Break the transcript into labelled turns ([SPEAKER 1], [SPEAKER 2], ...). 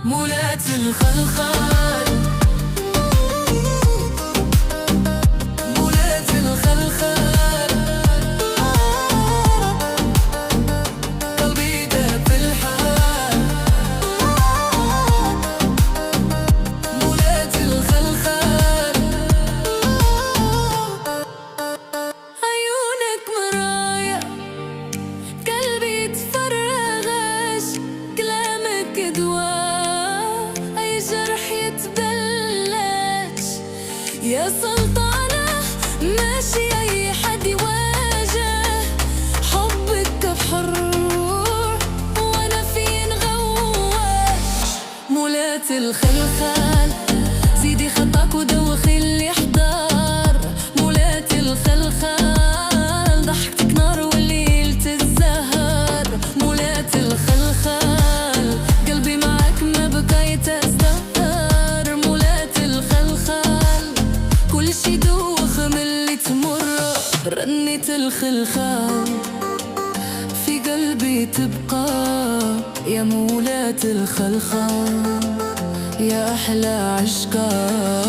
[SPEAKER 1] مولاة الخلخال، مولاة الخلخال، قلبي داب بالحال. مولاة الخلخال، عيونك مرايا قلبي يتفرغش، كلامك دواء أي جرح يتبلش. يا سلطانة ماشي أي حد يواجه، حبك بحر وأنا فين غواش. مولاة الخلخال، زيدي خطاك ودوخي اللي حضار. مولاة الخلخال، ضحكتك نار والليل تتزهر. مولاة الخلخال، قلبي معاك ما بقى يتزهر. مولاة الخلخال، كل شي دوخ من اللي تمر. رنة الخلخال في قلبي تبقى، يا مولاة الخلخال يا أحلى عشقا.